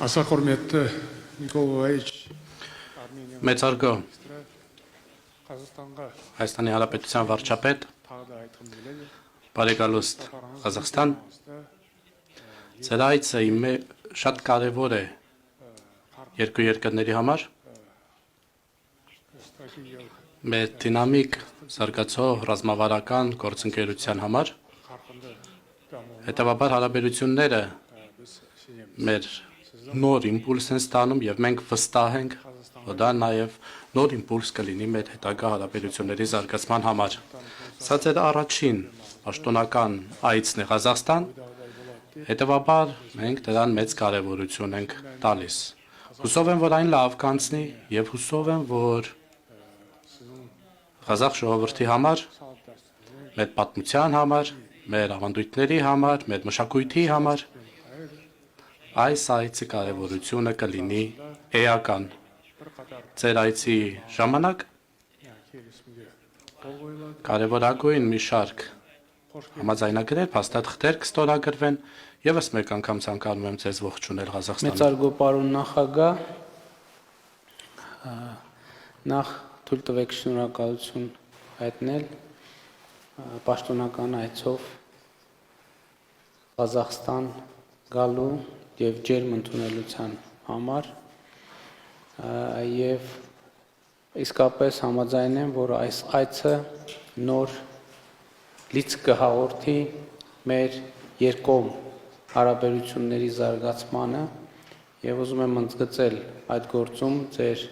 Ասախորմետ Նիկոլայիչ Մեծարգո Қазақстанға Հայաստանի Հանրապետության վարչապետ, тағы айтқым келеді. բարեկալուստ Ղազախստան, ձեր այցը շատ կարևոր է երկու երկրների համար, մեր դինամիկ զարգացող ռազմավարական գործընկերության համար, հետևաբար հարաբերությունները մեր նոր իմպուլս են ստանում եւ մենք վստահ ենք, որ դա նաեւ նոր իմպուլս կլինի մեր հետագա հարաբերությունների զարգացման համար։ Սա ձեր առաջին պաշտոնական այցն է Ղազախստան, հետևաբար մենք դրան մեծ կարևորություն ենք տալիս։ Հուսով եմ, որ այն լավ կանցնի եւ հուսով եմ, որ Ղազախ ժողովրդի համար, մեր պատմության համար, մեր ավանդույթների համար, մեր մշակույթի համար այս այցի կարևորությունը կլինի էական։ Ձեր այցի ժամանակ կարևորագույն մի շարք համաձայնագրեր, փաստաթղթեր կստորագրվեն, եւս մեկ անգամ ցանկանում եմ ձեզ ողջունել Ղազախստանում։ Մեծարգո պարոն նախագահ, նախ թույլ տվեք շնորհակալություն հայտնել պաշտոնական այցով Ղազախստան գալու եւ ջերմ ընդունելության համար եւ իսկապես համաձայն եմ, որ այս այցը նոր լիցք կհաղորդի մեր երկկողմ հարաբերությունների զարգացմանը եւ ուզում եմ ընդգծել այդ գործում ձեր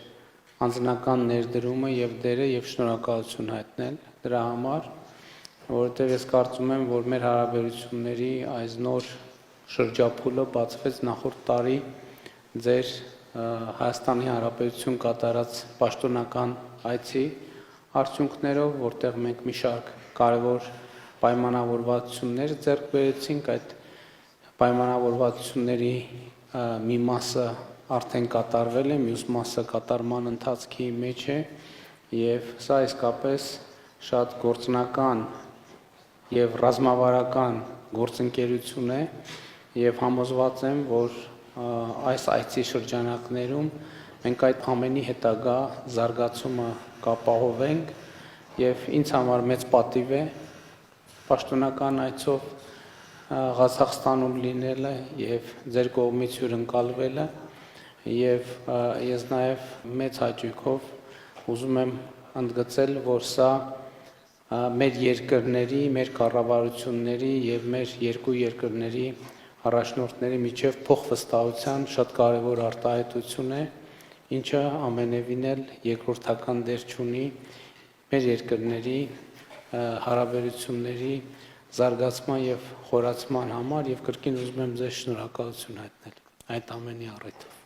անձնական ներդրումը եւ դերը եւ շնորհակալություն հայտնել դրա համար, որովհետեւ ես կարծում եմ, որ մեր հարաբերությունների այս նոր շրջափուլը բացվեց նախորդ տարի ձեր Հայաստանի Հանրապետություն կատարած պաշտոնական այցի արդյունքներով, որտեղ մենք մի շարք կարևոր պայմանավորվածություններ ձեռք բերեցինք, այդ պայմանավորվածությունների մի մասը արդեն կատարվել է, մյուս մասը կատարման ընթացքի մեջ է եւ սա իսկապես շատ գործնական եւ ռազմավարական գործընկերություն է եւ համոզված եմ, որ այս այցի շրջանակներում մենք այդ ամենի հետագա զարգացումը կապահովենք եւ ինձ համար մեծ պատիվ է պաշտոնական այցով Ղազախստանում լինելը եւ ձեր կողմից հյուրընկալվելը եւ ես նաեւ մեծ հաճույքով ուզում եմ ընդգծել, որ սա մեր երկրների, մեր կառավարությունների եւ մեր երկու երկրների առաջնորդների միջև փոխվստահության շատ կարևոր արտահայտություն է, ինչը ամենևին էլ երկրորդական դեր չունի մեր երկրների հարաբերությունների զարգացման եւ խորացման համար եւ կրկին ուզում եմ ձեզ շնորհակալություն հայտնել այդ ամենի առիթով։